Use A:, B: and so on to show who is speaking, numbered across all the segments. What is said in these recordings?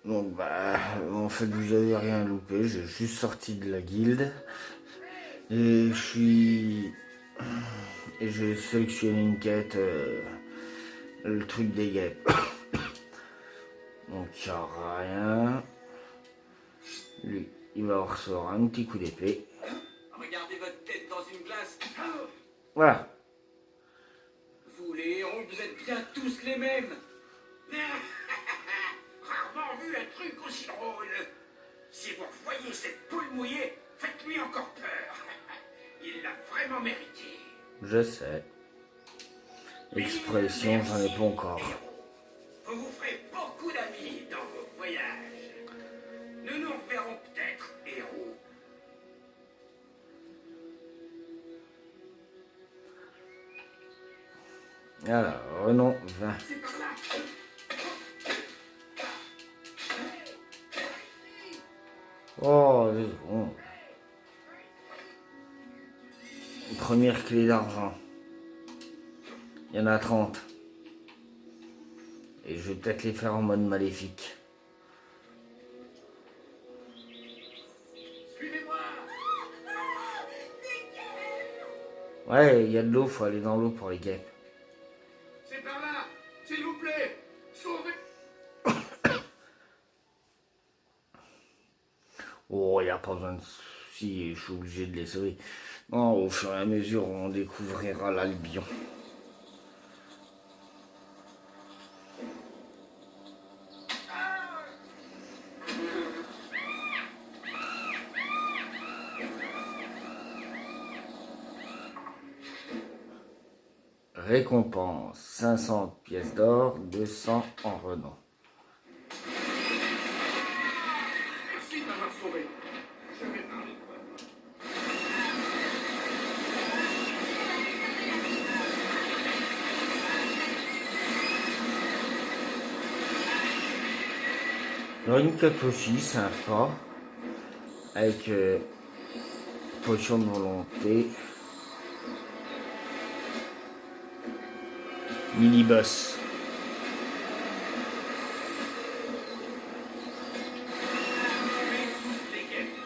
A: Donc bah en fait vous avez rien loupé, j'ai juste sorti de la guilde et j'ai sélectionné une quête, le truc des guêpes. Donc il n'y a rien. Lui, il va recevoir un petit coup d'épée.
B: Regardez votre tête dans une glace.
A: Voilà.
B: Vous les héros, vous êtes bien tous les mêmes. Rarement vu un truc aussi drôle. Si vous voyez cette poule mouillée, faites-lui encore peur. Il l'a vraiment mérité.
A: Je sais. Expression, j'en ai pas encore.
B: Vous vous ferez beaucoup d'amis dans vos voyages. Nous nous reverrons peut-être, héros.
A: Alors, non, 20.
B: C'est par là.
A: Oh, 2 secondes. Première clé d'argent. Il y en a 30. Et je vais peut-être les faire en mode maléfique.
B: Suivez-moi.
A: Ouais, il y a de l'eau, faut aller dans l'eau pour les guêpes.
B: C'est par là. S'il vous plaît. Sauvez.
A: Oh, il n'y a pas besoin de... Si, je suis obligé de les sauver. Non, au fur et à mesure, on découvrira l'Albion. Récompense, 500 pièces d'or, 200 en renom.
B: Merci de m'avoir sauvé. Je vais parler de toi.
A: Alors une quête aussi sympa, avec potion de volonté, mini-boss.
B: Les guêpes.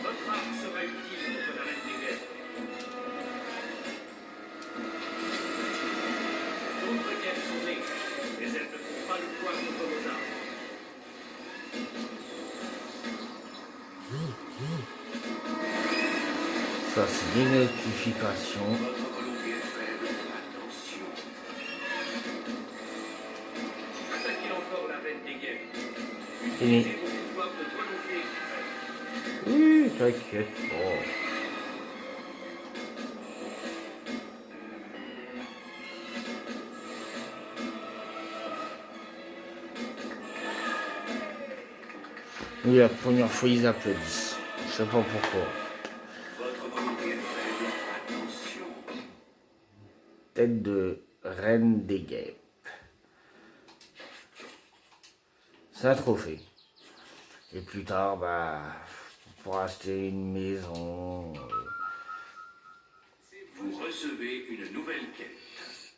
B: Votre arme sera utile contre la reine des guêpes. D'autres guêpes sont nées, mais elles ne font pas le poids contre vos armes.
A: Ça c'est des notifications.
B: Votre volonté est faible. Attention. Attaquez encore la reine des guêpes.
A: Fini.
B: Utilisez vos pouvoirs de volonté extrême.
A: Oui, t'inquiète pas. Oui, la première fois ils applaudissent. Je sais pas pourquoi.
B: Votre volonté est faible. Attention.
A: Tête de reine des guêpes. C'est un trophée. Et plus tard, bah, pour acheter une maison.
B: Vous recevez une nouvelle quête.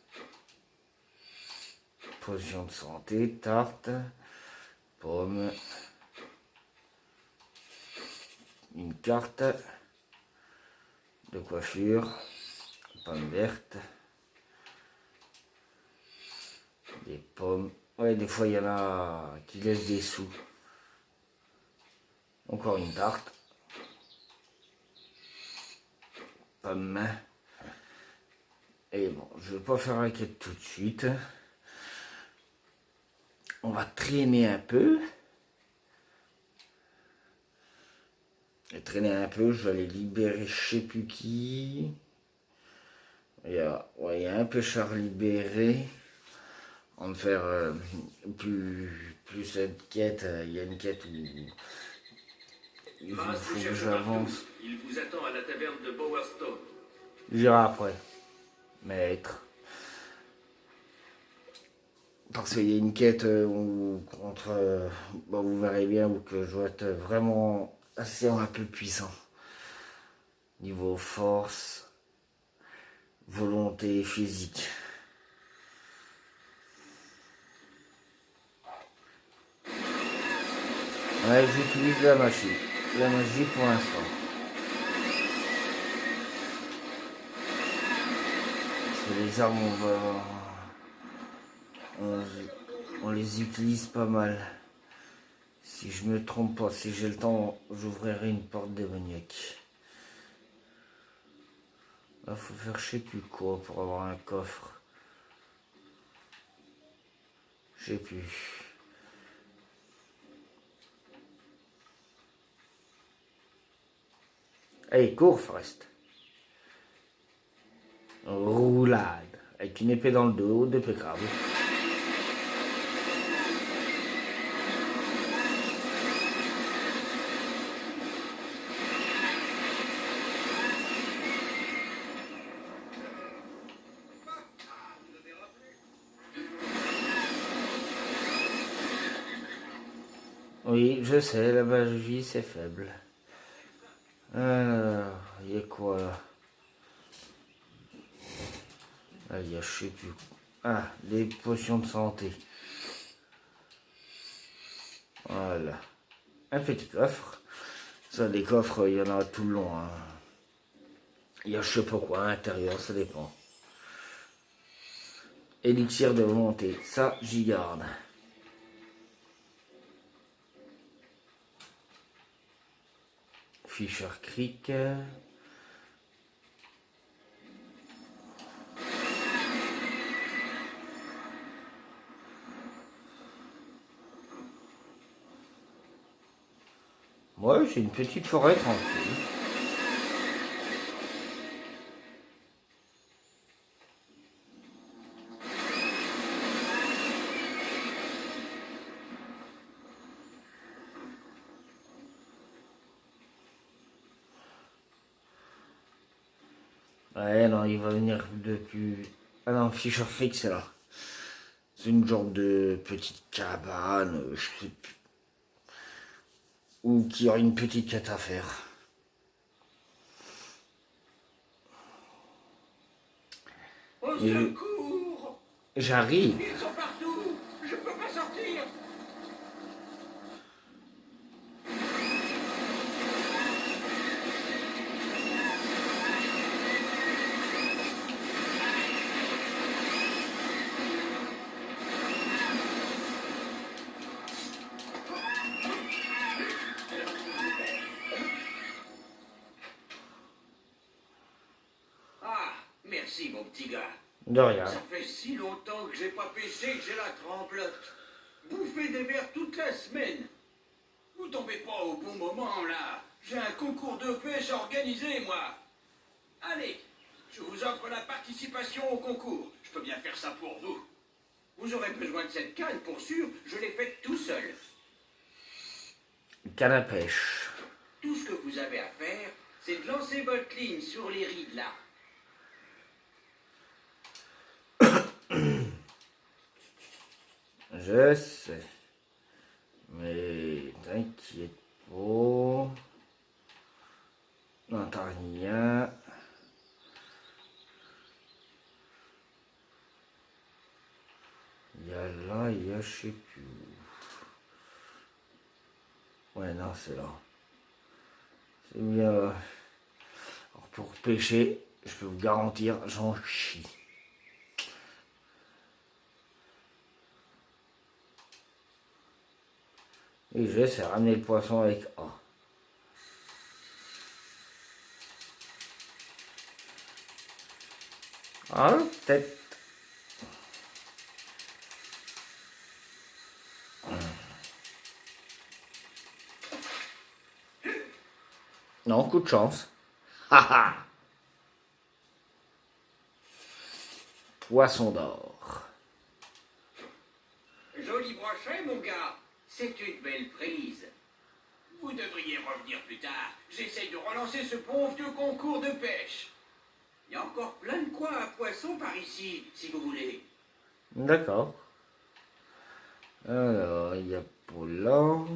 A: Potion de santé, tarte, pomme. Une carte de coiffure, pomme verte, des pommes. Ouais, des fois il y en a qui laissent des sous. Encore une tarte, pomme. Et bon, je vais pas faire la quête tout de suite. On va traîner un peu. Et traîner un peu, je vais aller libérer je sais plus qui. Il y a un peu à libérer. On va faire plus cette quête. Il y a une quête où il faut que j'avance.
B: Il vous attend à la taverne de Bowerstone.
A: J'irai après. Maître. Parce qu'il y a une quête où contre. Bon, vous verrez bien où que je dois être vraiment assez un peu puissant. Niveau force. volonté physique. Ouais, j'utilise la magie. La magie pour l'instant. Parce que les armes, on les utilise pas mal. Si je me trompe pas, si j'ai le temps, j'ouvrirai une porte démoniaque. Là, faut faire je sais plus quoi pour avoir un coffre. Je sais plus. Allez, cours, Forest. Roulade. Avec une épée dans le dos, de pécrable. Oui, je sais, la magie c'est faible. Alors, il y a quoi là? Ah, il y a je sais plus. Ah, des potions de santé. Voilà. Un petit coffre. Ça, des coffres, il y en a tout le long. Hein. Il y a je sais pas quoi à l'intérieur, ça dépend. Élixir de volonté, ça j'y garde. Fisher Creek. Ouais, c'est une petite forêt tranquille. Ouais, non, il va venir depuis... Ah non, Fisher Creek, c'est là. C'est une genre de petite cabane, je sais plus. Ou qui aurait une petite quête à faire.
B: Au secours!
A: J'arrive.
B: Ils sont partout! Je peux pas sortir! Ah, merci mon petit gars.
A: De rien.
B: Ça fait si longtemps que j'ai pas pêché que j'ai la tremblote. Bouffer des vers toute la semaine. Vous tombez pas au bon moment là. J'ai un concours de pêche organisé moi. Allez, je vous offre la participation au concours. Je peux bien faire ça pour vous. Vous aurez besoin de cette canne pour sûr, je l'ai faite tout seul.
A: Canne à pêche.
B: Tout ce que vous avez à faire, c'est de lancer votre ligne sur les rides là.
A: Je sais. Mais t'inquiète pas. Non, t'as rien. Il y a là, il y a je sais plus où. Ouais, non, c'est là. C'est bien. Alors pour pêcher, je peux vous garantir, j'en chie. Et je sais ramener le poisson avec A. Ah, peut-être. Non, coup de chance. Haha. Poisson d'or.
B: Joli brochet, mon gars. C'est une belle prise. Vous devriez revenir plus tard. J'essaye de relancer ce bon vieux concours de pêche. Il y a encore plein de coins à poissons par ici, si vous voulez.
A: D'accord. Alors, il y a pour là.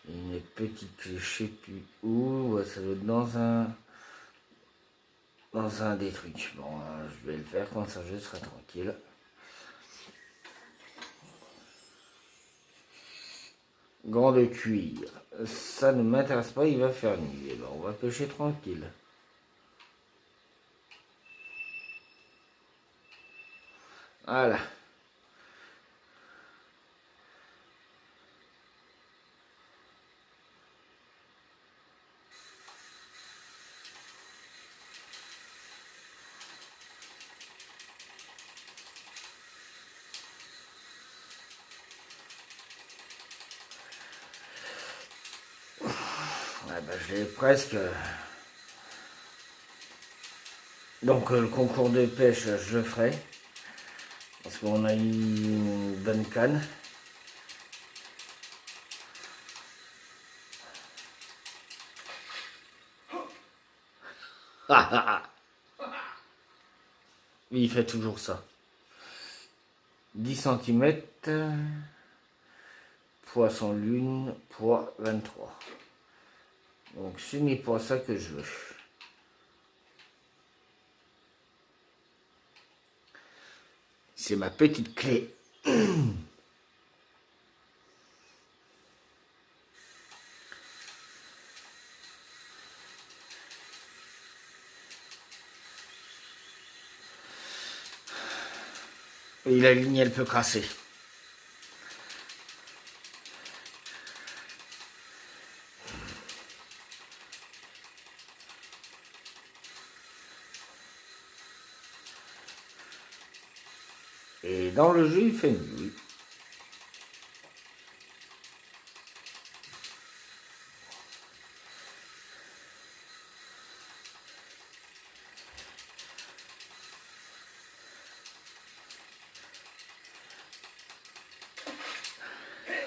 A: Une petite, je sais plus où. Ouais, ça doit être dans un. dans un des trucs. Bon, je vais le faire, comme ça je serai tranquille. Gant de cuir. Ça ne m'intéresse pas, il va faire nuit. Et ben, on va pêcher tranquille. Voilà. Ouais, ben, je l'ai presque. Donc le concours de pêche, je le ferai. Parce qu'on a eu une bonne canne. Il fait toujours ça. 10 cm. Poisson lune, poids 23. Donc ce n'est pas ça que je veux. C'est ma petite clé. Et la ligne, elle peut casser. Et dans le jeu, il fait nuit.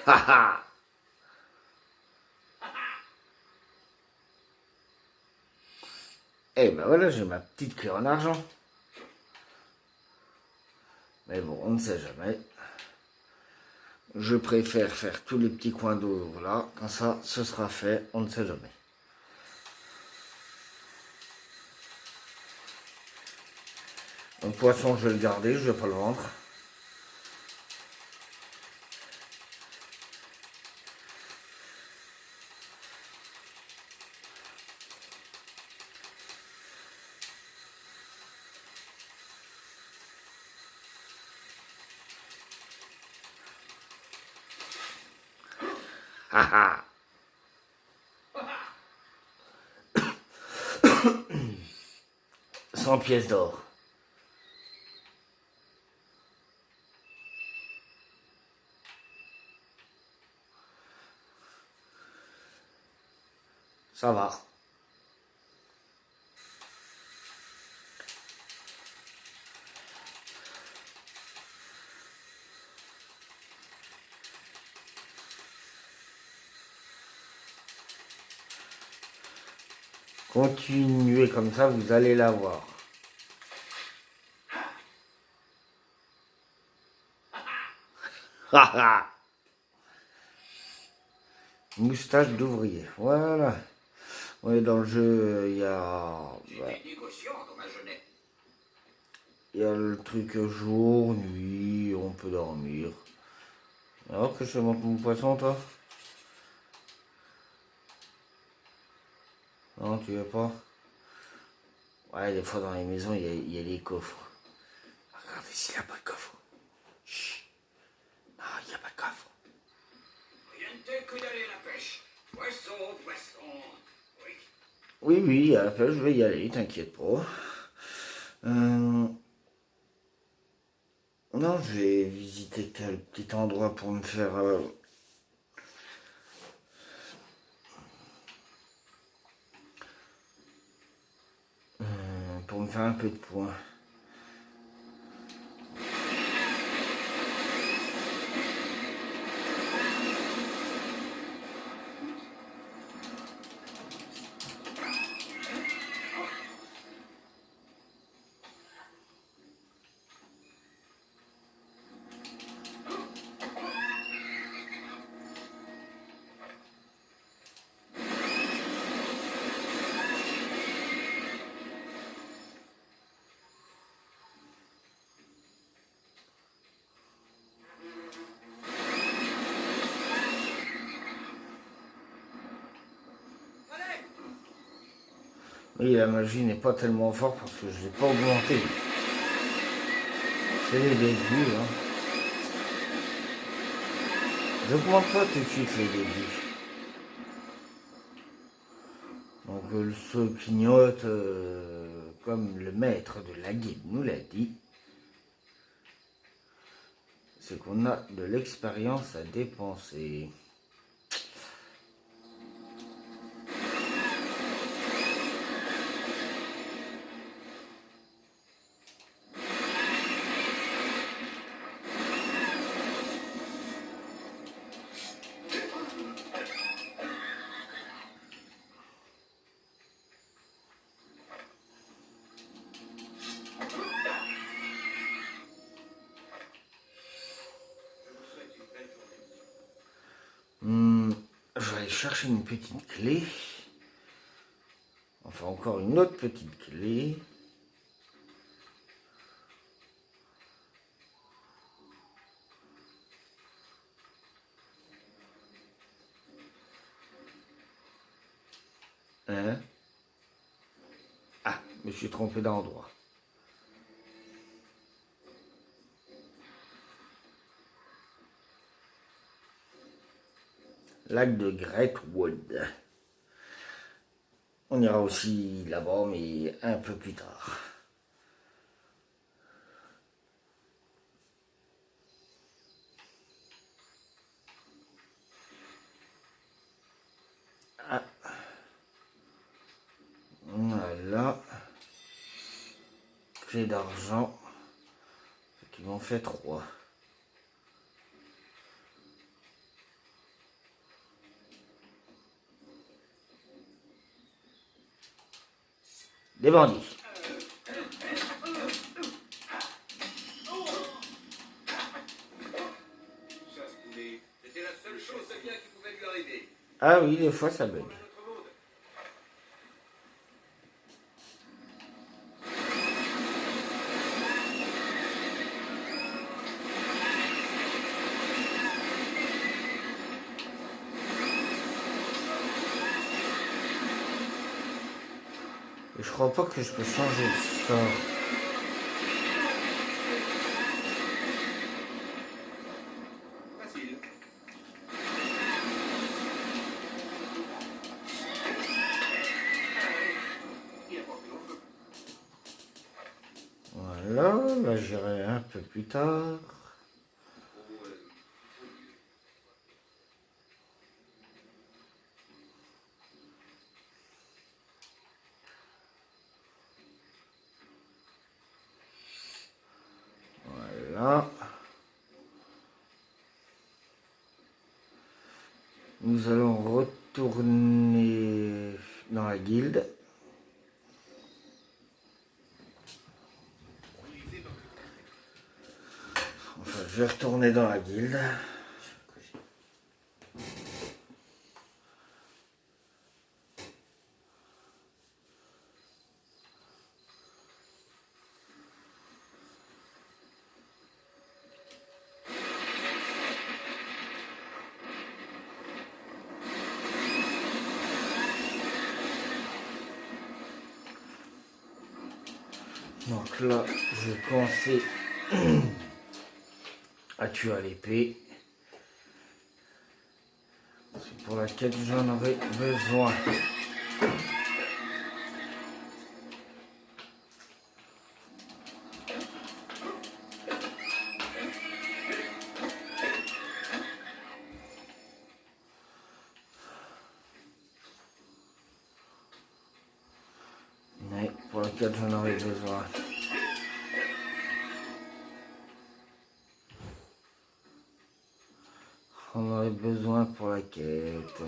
A: Haha. Et ben voilà, j'ai ma petite clé en argent. Mais bon, on ne sait jamais. Je préfère faire tous les petits coins d'eau là. Quand ça, ce sera fait, on ne sait jamais. Le poisson, je vais le garder, je ne vais pas le vendre. Haha. 100 pièces d'or. Ça va. Continuez comme ça, vous allez l'avoir. Moustache d'ouvrier. Voilà. Ouais, dans le jeu, il y a.
B: J'étais négociant dans ma jeunesse.
A: Il y a le truc jour, nuit, on peut dormir. Alors que je te montre mon poisson, toi? Non, tu veux pas? Ouais, des fois dans les maisons, il y a des coffres. Regardez s'il n'y a pas de coffre. Chut. Non, il n'y a pas de coffre.
B: Rien de tel que d'aller à la pêche. Poisson, poisson. Oui.
A: Oui, à la pêche, je vais y aller, t'inquiète pas. Non, je vais visiter quel petit endroit pour me faire... pour me faire un peu de points. Oui, la magie n'est pas tellement forte parce que je ne l'ai pas augmenté. C'est les débuts. Hein. J'augmente pas tout de suite les débuts. Donc ce clignote, comme le maître de la guilde nous l'a dit, c'est qu'on a de l'expérience à dépenser. Je vais aller chercher une petite clé. Enfin, encore une autre petite clé. Hein? Ah, je me suis trompé d'endroit. Lac de Greatwood. On ira aussi là-bas, mais un peu plus tard. Ah. Voilà. Clé d'argent. Ce qui m'en fait 3. Des bandits.
B: C'était la seule chose de bien qui pouvait lui arriver.
A: Ah oui, des fois ça bug. Et je crois pas que je peux changer de sort.
B: Facile.
A: Voilà, là j'irai un peu plus tard. Voilà. Nous allons retourner dans la guilde. Enfin, je vais retourner dans la guilde. Donc là, je vais commencer à tuer à l'épée. C'est pour laquelle j'en aurai besoin. Mais pour laquelle j'en aurai besoin. On aurait besoin pour la quête.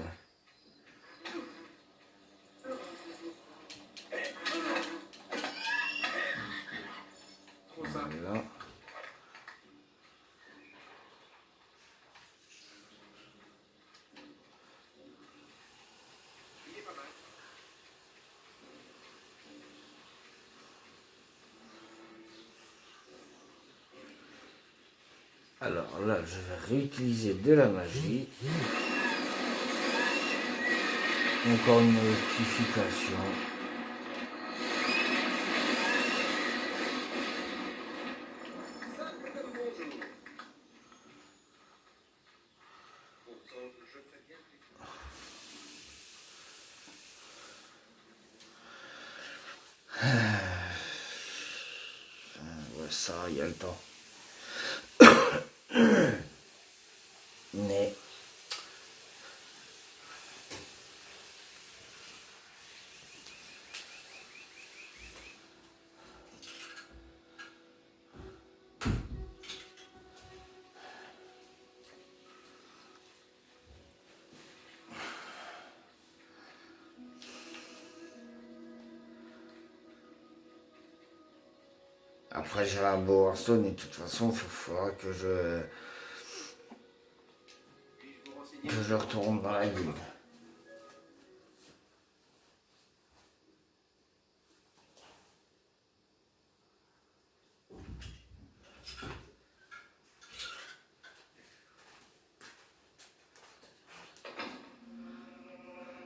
A: Voilà. Alors là, je vais réutiliser de la magie. Encore une notification. ça, il y a le temps. Mais après j'ai un beau Hearthstone et de toute façon il faudra que je retourne dans la guilde.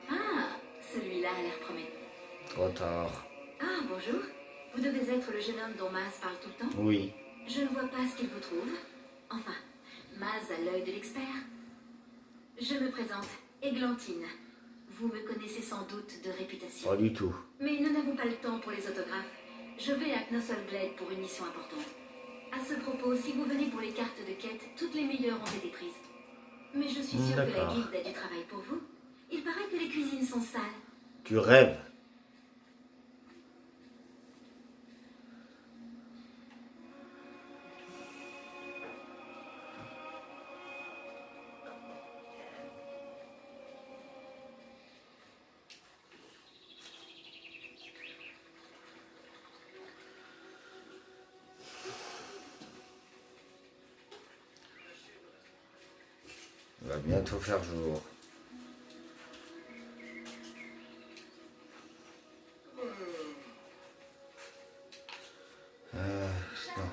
C: Ah, celui-là a l'air prometteur.
A: Trop tard.
C: Ah, bonjour. Vous devez être le jeune homme dont Maz parle tout le temps.
A: Oui.
C: Je ne vois pas ce qu'il vous trouve. Enfin, Maz a l'œil de l'expert. Je me présente, Églantine. Vous me connaissez sans doute de réputation.
A: Pas du tout.
C: Mais nous n'avons pas le temps pour les autographes. Je vais à Knossolglade pour une mission importante. À ce propos, si vous venez pour les cartes de quête, toutes les meilleures ont été prises. Mais je suis sûre que la
A: D'accord.
C: guilde a du travail pour vous. Il paraît que les cuisines sont sales.
A: Tu rêves. Il va bientôt faire jour. Non.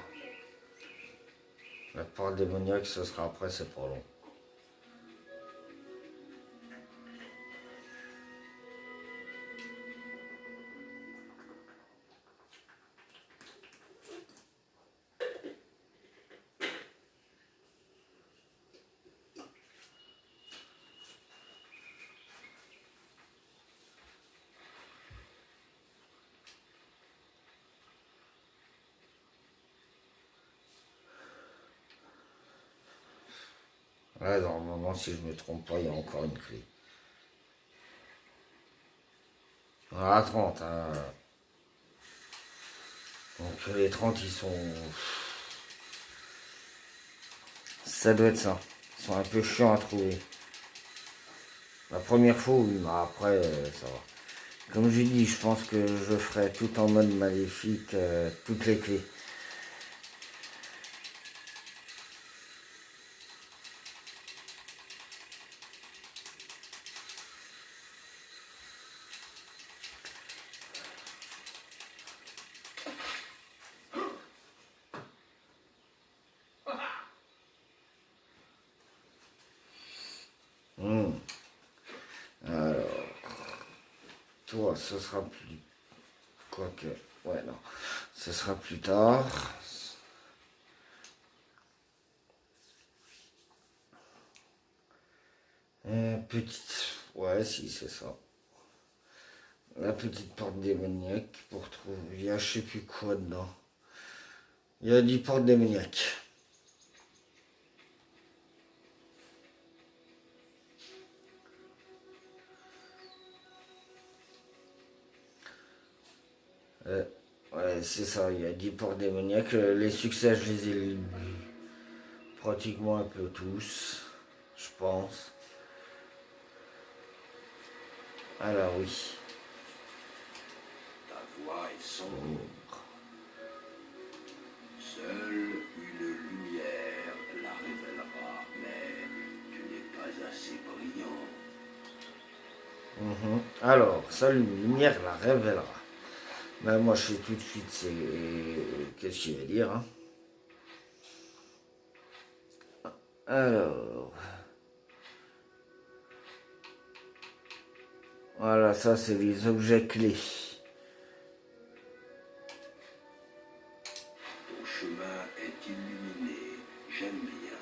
A: La porte démoniaque, ce sera après, c'est pas long. Là, normalement, si je me trompe pas, il y a encore une clé. On a 30, hein. Donc les 30, ils sont... Ça doit être ça. Ils sont un peu chiants à trouver. La première fois, oui, mais après, ça va. Comme j'ai dit, je pense que je ferai tout en mode maléfique, toutes les clés. Alors, toi, ce sera plus... Quoique, ouais, non. Ce sera plus tard. Petite... Ouais, si, c'est ça. La petite porte démoniaque pour trouver... Il y a je sais plus quoi dedans. Il y a 10 portes démoniaques. Ouais, c'est ça, il y a 10 portes démoniaques. Les succès, je les ai pratiquement un peu tous, je pense. Alors oui.
B: Ta voix est sombre. Seule une lumière la révélera, mais tu n'es pas assez brillant.
A: Alors, salut, lumière la révélera. Ben, moi, je sais tout de suite c'est qu'est-ce qu'il va dire. Hein. Alors, voilà, ça c'est les objets clés.
B: Ton chemin est illuminé. J'aime bien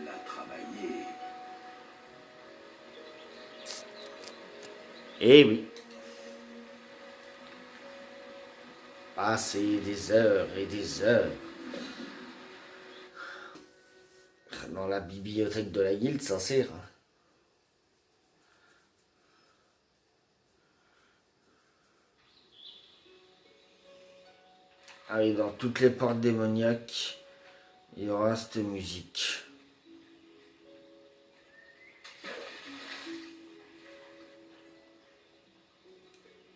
B: la travailler.
A: Eh oui. passer des heures et des heures dans la bibliothèque de la guilde, ça sert. Ah, et dans toutes les portes démoniaques, il y aura cette musique.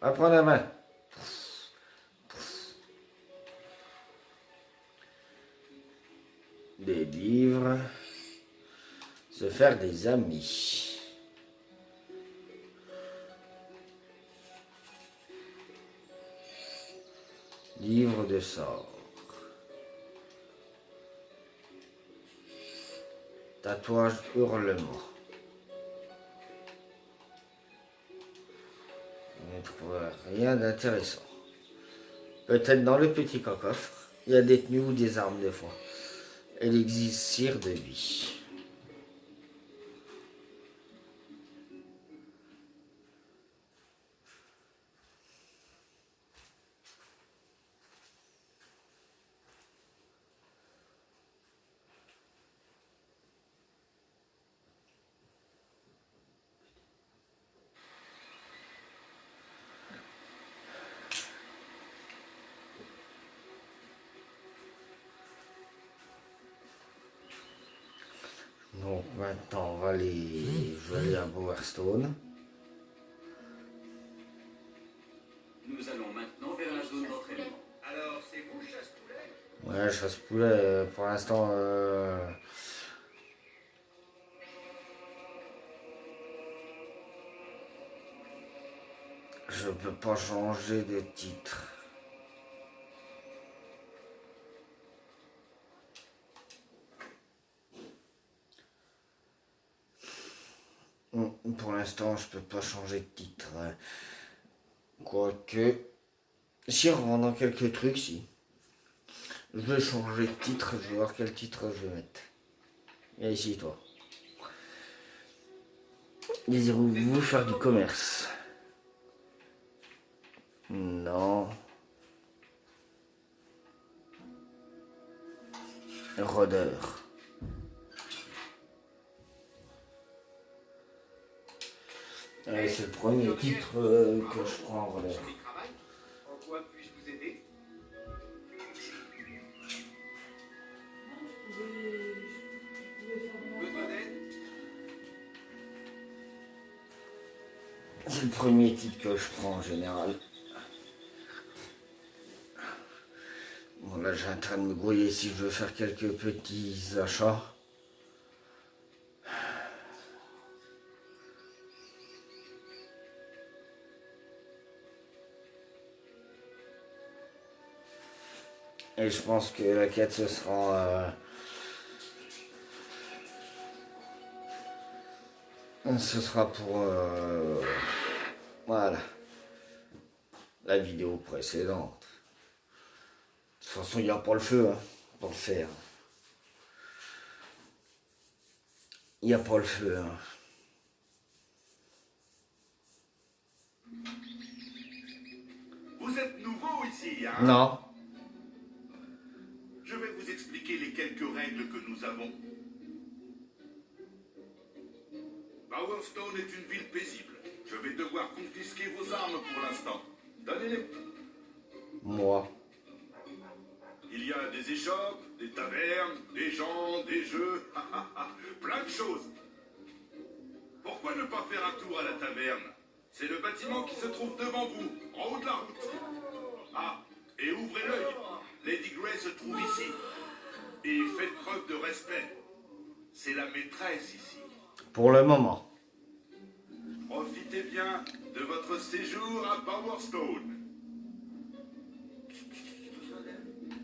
A: Va prendre la main. Des livres. Se faire des amis. Livre de sorts. Tatouage hurlement. Je ne trouve rien d'intéressant. Peut-être dans le petit coffre, il y a des tenues ou des armes des fois. L'élixir de vie. Donc maintenant on va aller, je vais aller à Bowerstone.
B: Nous allons maintenant vers la zone d'entraînement. Alors, c'est vous, chasse-poulet?
A: Ouais, chasse-poulet, pour l'instant, je peux pas changer de titre. Pour l'instant, je peux pas changer de titre. Quoique, si en revendant quelques trucs, si. Je vais changer de titre, je vais voir quel titre je vais mettre. Et ici, toi. Désirez-vous faire du commerce? Non. Rôdeur. C'est le premier titre que je prends en rôdeur.
B: En quoi puis-je vous aider? Besoin d'aide?
A: C'est le premier titre que je prends en général. Bon là j'ai en train de me grouiller si je veux faire quelques petits achats. Et je pense que la quête ce sera pour voilà la vidéo précédente. De toute façon il n'y a pas le feu hein, pour le faire. Il n'y a pas le feu. Hein.
D: Vous êtes nouveau ici, hein?
A: Non.
D: Je vais vous expliquer les quelques règles que nous avons. Bowerstone est une ville paisible. Je vais devoir confisquer vos armes pour l'instant. Donnez-les.
A: Moi.
D: Il y a des échoppes, des tavernes, des gens, des jeux, plein de choses. Pourquoi ne pas faire un tour à la taverne? C'est le bâtiment qui se trouve devant vous, en haut de la route. Ah, et ouvrez l'œil. Lady Grey se trouve ici. Et faites preuve de respect. C'est la maîtresse ici.
A: Pour le moment.
D: Profitez bien de votre séjour à Bowerstone.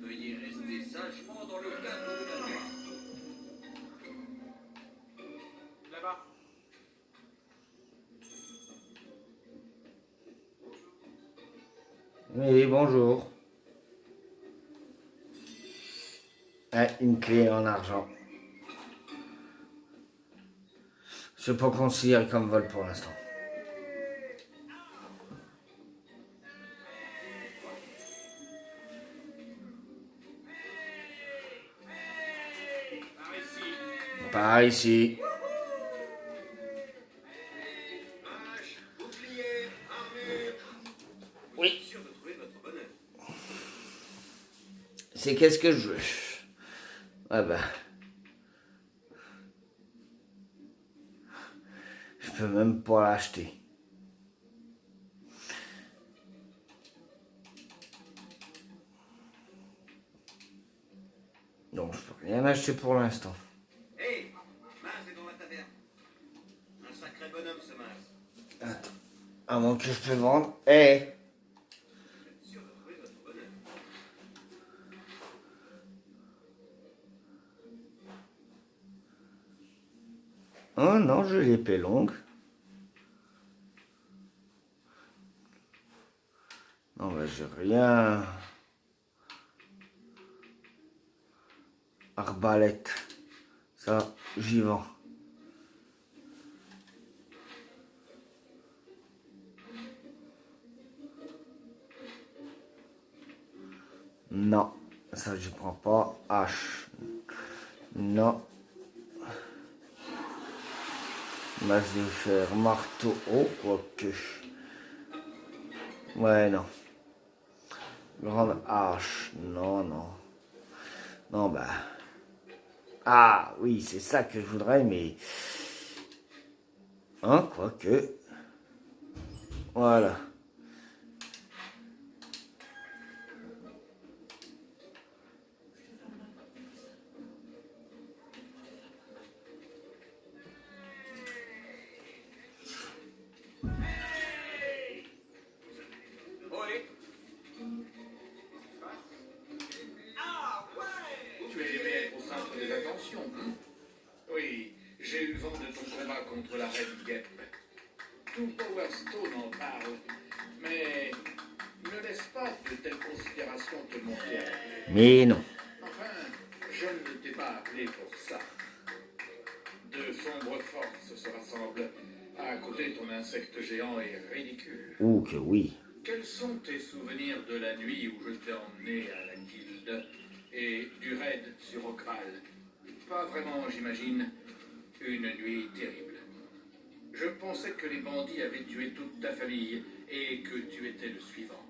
B: Veuillez rester sagement dans le cadre de la loi. Là-bas.
A: Oui, bonjour. Ah, une clé en argent. C'est pas considéré comme vol pour l'instant. Par ici.
D: Hache, bouclier, armure. Vous
A: Oui.
D: êtes sûr de trouver votre bonheur?
A: C'est qu'est-ce que je veux. Ah ben. Je peux même pas l'acheter. Donc je peux rien acheter pour l'instant.
D: Hé, Mars est dans la taverne. Un sacré bonhomme, ce Mars.
A: Attends. À moins que je peux vendre. Eh.
D: Vous êtes sûr de trouver votre bonheur?
A: Oh non, j'ai l'épée longue. Non, bah j'ai rien. Arbalète. Ça, j'y vends. Non, ça je prends pas. Hache. Non. Masse de fer, marteau. Oh, quoique. Ouais, non. Grande hache. Non, non. Non, bah. Ah, oui, c'est ça que je voudrais, mais. Hein, quoique. Voilà.
D: Ohé! Ah ouais! Tu es aimé être au centre des attentions, hein? Oui, j'ai eu vent de ton combat contre la reine guêpe. Tout Power Stone en parle, mais ne laisse pas de telles considérations te monter à la tête.
A: Mais non.
D: Enfin, je ne t'ai pas appelé pour ça. De sombres forces se rassemblent à côté de ton insecte géant et ridicule.
A: Ou que oui.
D: Quels sont tes souvenirs de la nuit où je t'ai emmené à la guilde et du raid sur Okral? Pas vraiment, j'imagine. Une nuit terrible. Je pensais que les bandits avaient tué toute ta famille et que tu étais le suivant.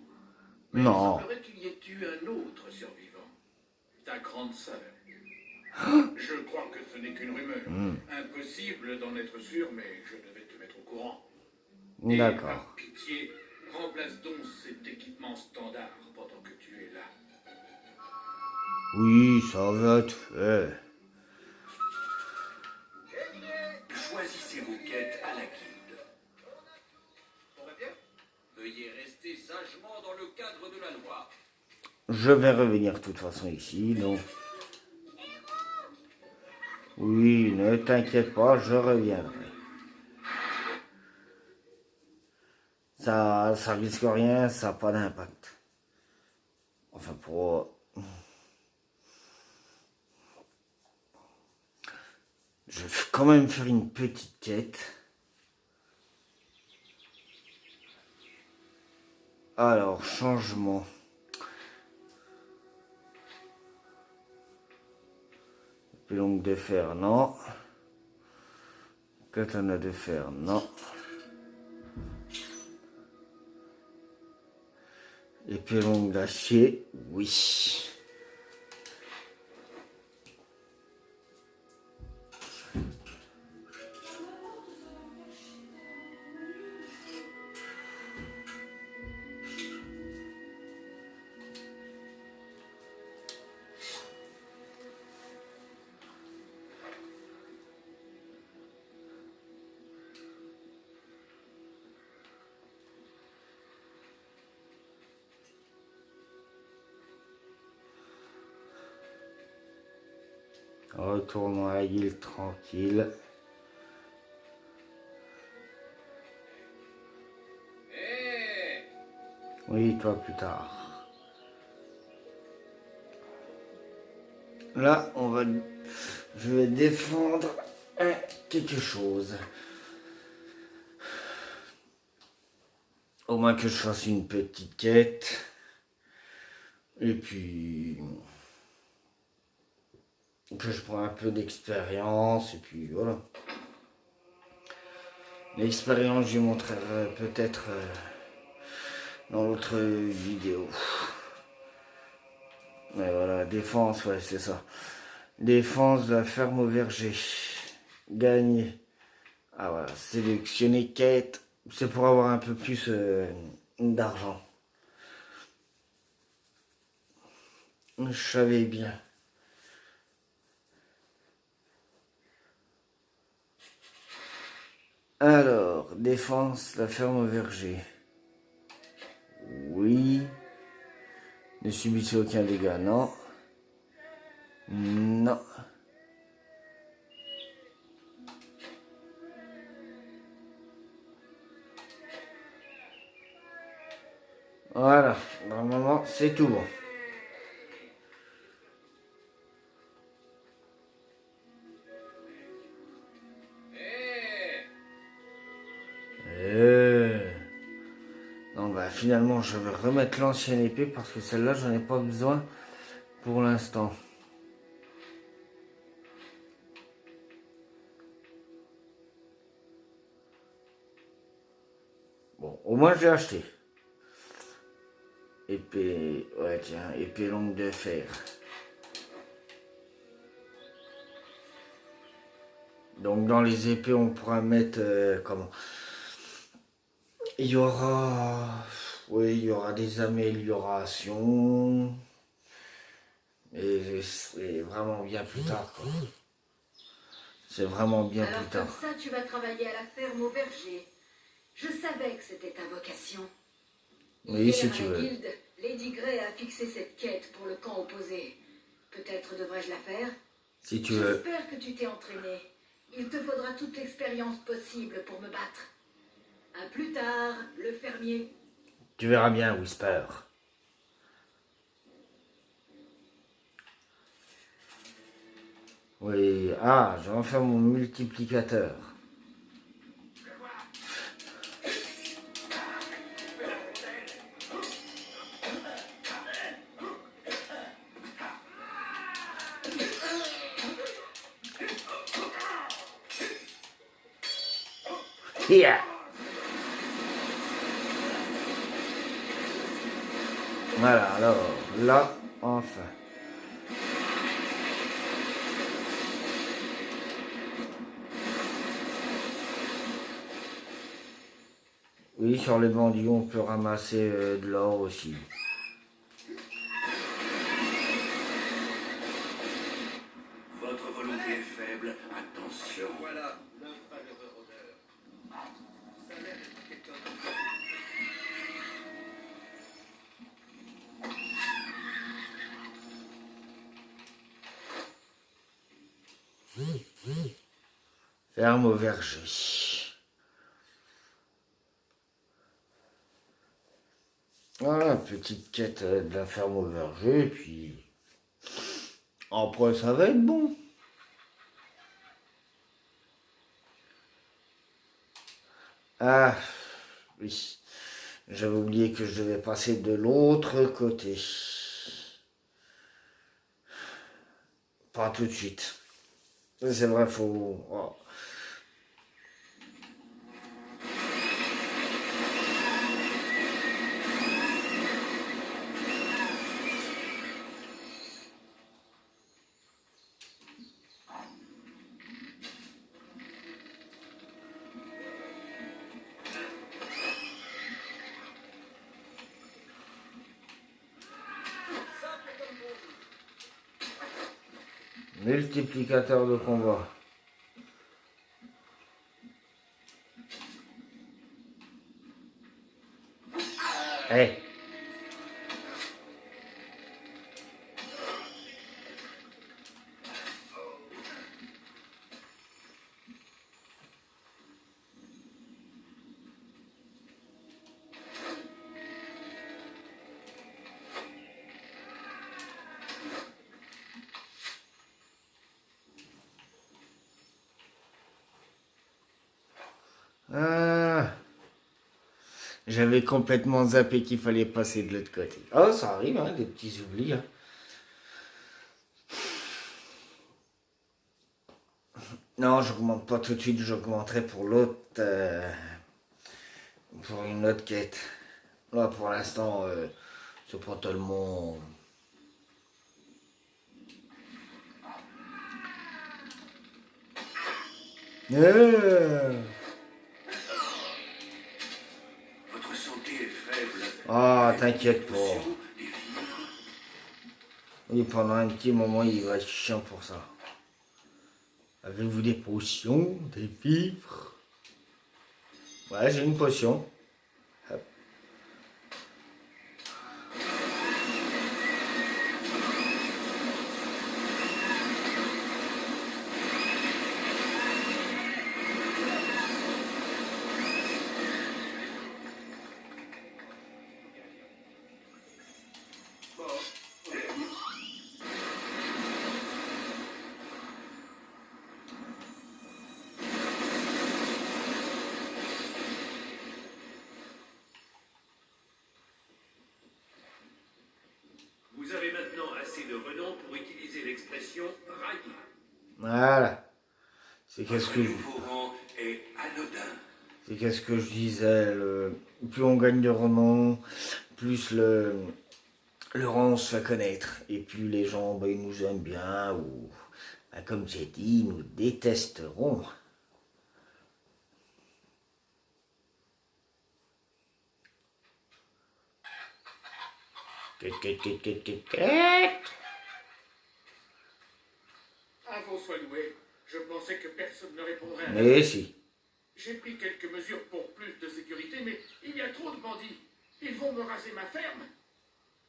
D: Mais
A: Non.
D: il semblerait qu'il y ait eu un autre survivant. Ta grande sœur. Je crois que ce n'est qu'une rumeur. Impossible d'en être sûr, mais je devais te mettre au courant. Et
A: D'accord.
D: par pitié, remplace donc cet équipement standard pendant que tu es là.
A: Oui, ça va être fait.
D: Choisissez vos quêtes à la guilde. On va bien?
B: Veuillez rester sagement dans le cadre de la loi.
A: Je vais revenir de toute façon ici, donc. Oui, ne t'inquiète pas, je reviendrai. Ça risque rien, ça n'a pas d'impact. Enfin, pour. Je vais quand même faire une petite quête. Alors, changement. Épée longue de fer, non. Katana de fer, non. Épée longue d'acier, oui. Retournons à la guilde tranquille.
B: Hé!
A: Oui, toi plus tard. Là, je vais défendre quelque chose. Au moins que je fasse une petite quête. Et puis que je prends un peu d'expérience et puis voilà. L'expérience, je montrerai peut-être dans l'autre vidéo. Mais voilà, défense, ouais, c'est ça. Défense de la ferme au verger. Gagner. Ah voilà, sélectionner quête. C'est pour avoir un peu plus d'argent. Je savais bien. Alors, défense, la ferme au verger. Oui. Ne subissez aucun dégât, non. Non. Voilà, normalement, c'est tout bon. Non, bah finalement, je vais remettre l'ancienne épée parce que celle-là, j'en ai pas besoin pour l'instant. Bon, au moins, j'ai acheté. Épée, ouais, tiens, épée longue de fer. Donc, dans les épées, on pourra mettre, comment? Il y aura, oui, il y aura des améliorations. Et c'est vraiment bien plus tard, quoi. C'est vraiment bien
C: Alors
A: plus tard.
C: comme ça, tu vas travailler à la ferme au verger. Je savais que c'était ta vocation.
A: Oui, si tu
C: à la
A: veux.
C: guilde, Lady Grey a fixé cette quête pour le camp opposé. Peut-être devrais-je la faire?
A: Si tu veux.
C: J'espère que tu t'es entraîné. Il te faudra toute l'expérience possible pour me battre. À plus tard, le fermier.
A: Tu verras bien, Whisper. Oui, ah, je vais en faire mon multiplicateur. Yeah. Voilà, alors, là, enfin. Oui, sur les bandits, on peut ramasser de l'or aussi.
D: Votre volonté est faible, attention.
B: Voilà, le malheureux rôdeur. Ça a l'air d'être quelqu'un de...
A: Ferme au verger. Voilà, petite quête de la ferme au verger, et puis après ça va être bon. Ah, oui, j'avais oublié que je devais passer de l'autre côté. Pas tout de suite. C'est vrai, faut... Oh. Multiplicateur de combat. Hey. Ah. J'avais complètement zappé qu'il fallait passer de l'autre côté. Oh, ça arrive, hein, des petits oublis. Hein. Non, j'augmente pas tout de suite, j'augmenterai pour l'autre, pour une autre quête. Là, pour l'instant, c'est pas tellement...
B: Votre santé est faible.
A: Ah, t'inquiète pas.
B: Potions, des vivres.
A: Oui, pendant un petit moment, il va être chiant pour ça. Avez-vous des potions, des vivres? Ouais, j'ai une potion. Hop.
B: Vous avez maintenant assez de renom pour utiliser l'expression railler.
A: Voilà. C'est qu'est-ce
B: Votre
A: que je...
B: nouveau rang est anodin.
A: C'est qu'est-ce que je disais, plus on gagne de renom, plus le rang on se fait connaître. Et plus les gens, ils nous aiment bien, ou comme j'ai dit, ils nous détesteront.
B: Ah, vos soins loués. Je pensais que personne ne répondrait à la...
A: Mais si.
B: J'ai pris quelques mesures pour plus de sécurité, mais il y a trop de bandits. Ils vont me raser ma ferme.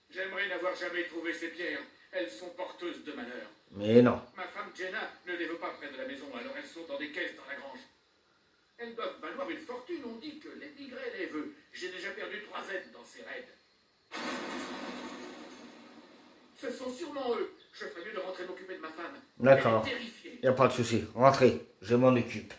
B: J'aimerais n'avoir jamais trouvé ces pierres. Elles sont porteuses de malheur.
A: Mais non.
B: Ma femme Jenna ne les veut pas près de la maison, alors elles sont dans des caisses dans la grange. Elles doivent valoir une fortune. On dit que Lady Grey les veut. J'ai déjà perdu 3 aides dans ces raids. Ce sont sûrement eux. Je ferais mieux de rentrer m'occuper de ma femme.
A: D'accord.
B: Elle est terrifiée.
A: Y a pas de souci. Rentrez. Je m'en occupe.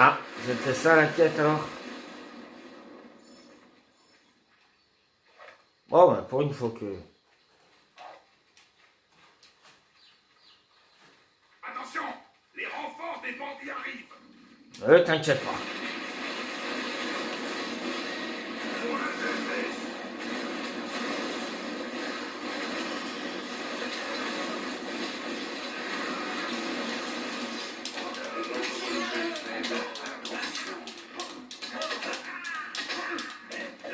A: Ah, c'était ça la quête alors? Bon, ben, pour une fois que...
D: Attention, les renforts des bandits arrivent.
A: T'inquiète pas.
D: Pour la jeunesse.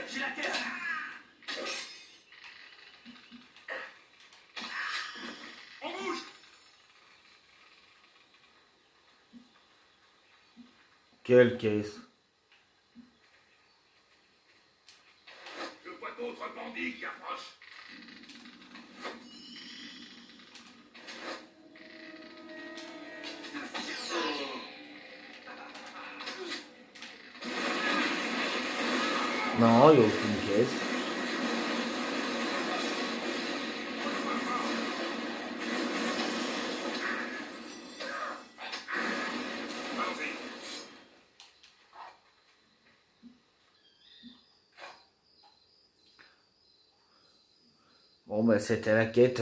B: J'ai la caisse.
D: On bouge.
A: Quelle caisse?
D: Je vois d'autres bandits qui approchent.
A: Non, il n'y a aucune caisse.
D: Allons-y.
A: Bon, ben, c'était la quête.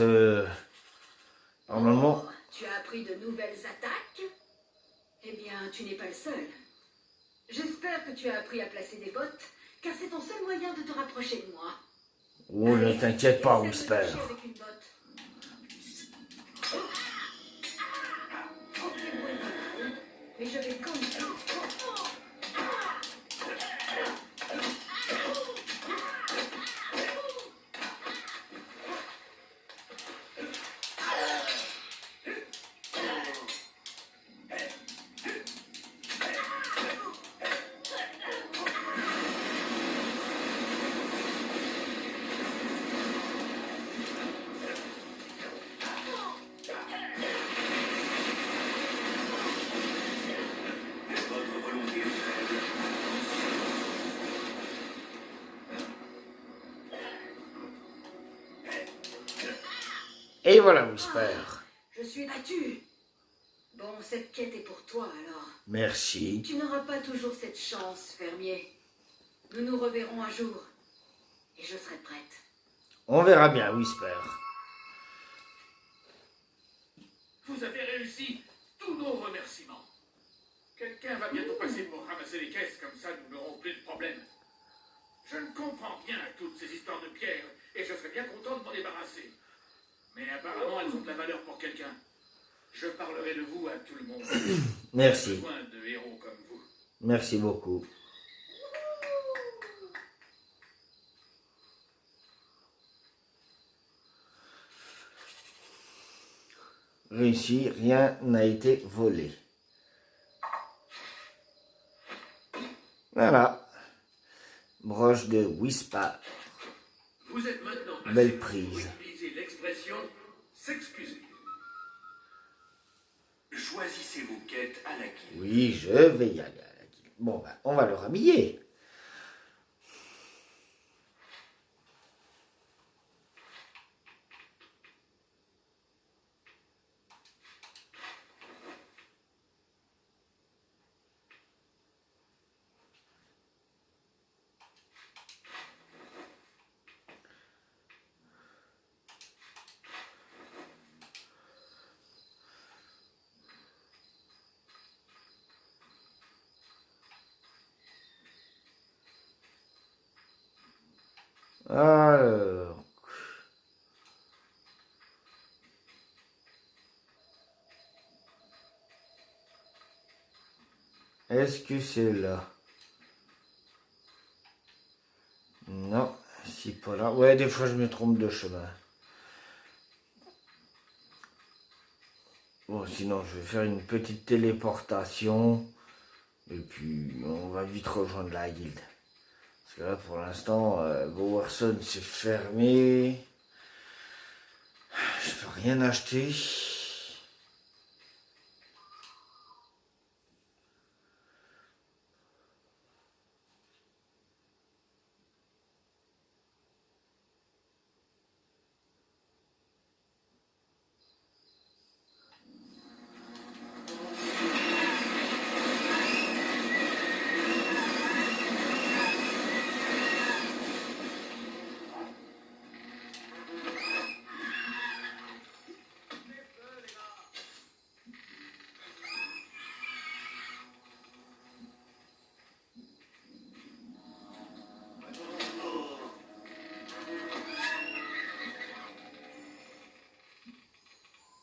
A: Normalement...
C: Oh, tu as appris de nouvelles attaques? Eh bien, tu n'es pas le seul. J'espère que tu as appris à placer des bottes, car c'est ton seul moyen de te rapprocher de moi.
A: Oh, ne
C: Allez,
A: t'inquiète pas,
C: essaie de
A: Whisper.
C: toucher avec une botte. Ok, voilà. Mais je vais quand même...
A: Et voilà, Whisper.
C: Je suis battue. Bon, cette quête est pour toi alors.
A: Merci.
C: Tu n'auras pas toujours cette chance, fermier. Nous nous reverrons un jour. Et je serai prête.
A: On verra bien, Whisper.
B: Vous avez réussi. Tous nos remerciements. Quelqu'un va bientôt passer pour ramasser les caisses, comme ça nous n'aurons plus de problème. Je ne comprends rien à toutes ces histoires de pierres, et je serais bien content de m'en débarrasser. Mais apparemment, elles ont de la valeur pour quelqu'un. Je parlerai de vous à tout le monde.
A: Merci.
B: J'ai besoin de héros comme vous.
A: Merci beaucoup. Réussi, rien n'a été volé. Voilà. Broche de Whisper.
B: Vous êtes maintenant assez
A: Belle
B: fou pour
A: prise.
B: utiliser l'expression s'excuser. Choisissez vos quêtes à la guilde.
A: Oui, je vais y aller à la guilde. Bon, ben, on va le rhabiller. Alors. Est-ce que c'est là? Non, c'est pas là. Ouais, des fois je me trompe de chemin. Bon, sinon je vais faire une petite téléportation. Et puis on va vite rejoindre la guilde. Parce que là pour l'instant, Bowerson c'est fermé. Je peux rien acheter.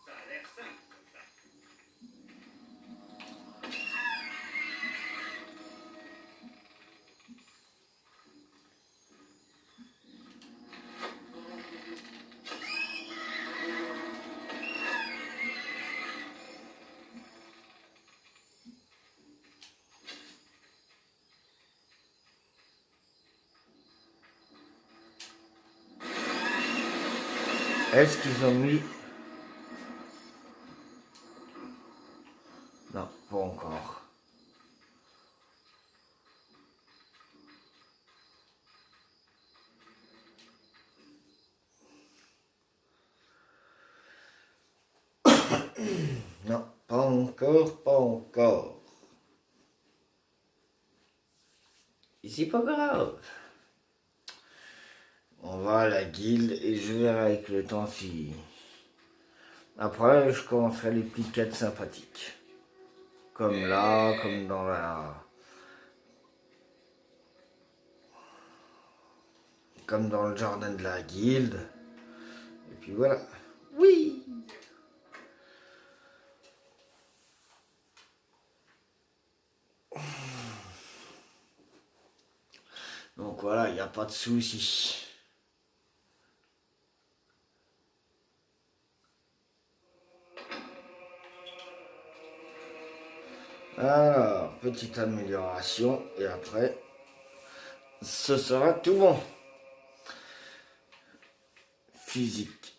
B: Ça a l'air simple comme ça.
A: Est-ce qu'ils ont mis... Non, pas encore. Non, pas encore, pas encore. Et c'est pas grave. On va à la guilde et je verrai avec le temps si... Après, je commencerai les petites quêtes sympathiques. Comme là, comme dans la... Comme dans le jardin de la guilde. Et puis voilà. Oui! Donc voilà, il n'y a pas de souci. Alors, petite amélioration et après, ce sera tout bon. Physique.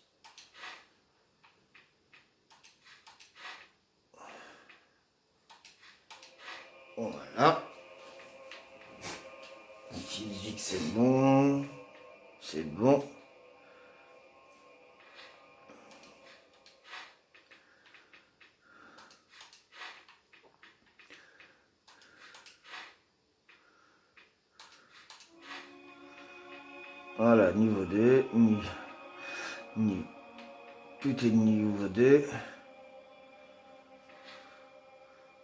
A: Voilà. Physique, c'est bon. C'est bon. Voilà, niveau 2. Tout est niveau 2.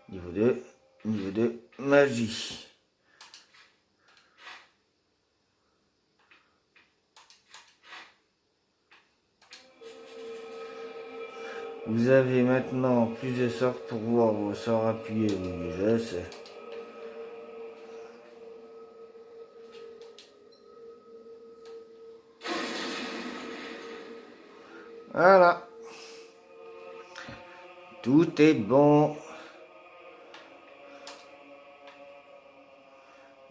A: Niveau 2. Niveau 2. Magie. Vous avez maintenant plus de sorts pour voir vos sorts appuyés. Oui, je sais. Voilà. Tout est bon.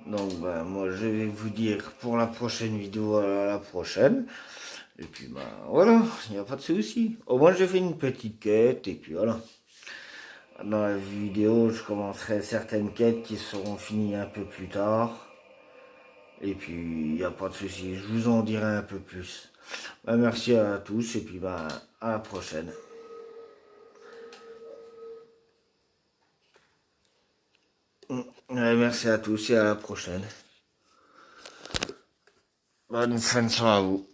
A: Donc ben moi je vais vous dire pour la prochaine vidéo à la prochaine. Et puis ben voilà, il n'y a pas de souci. Au moins j'ai fait une petite quête et puis voilà. Dans la vidéo je commencerai certaines quêtes qui seront finies un peu plus tard. Et puis il n'y a pas de souci, je vous en dirai un peu plus. Ben, merci à tous et puis ben à la prochaine. Merci à tous et à la prochaine. Bonne fin de soirée à vous.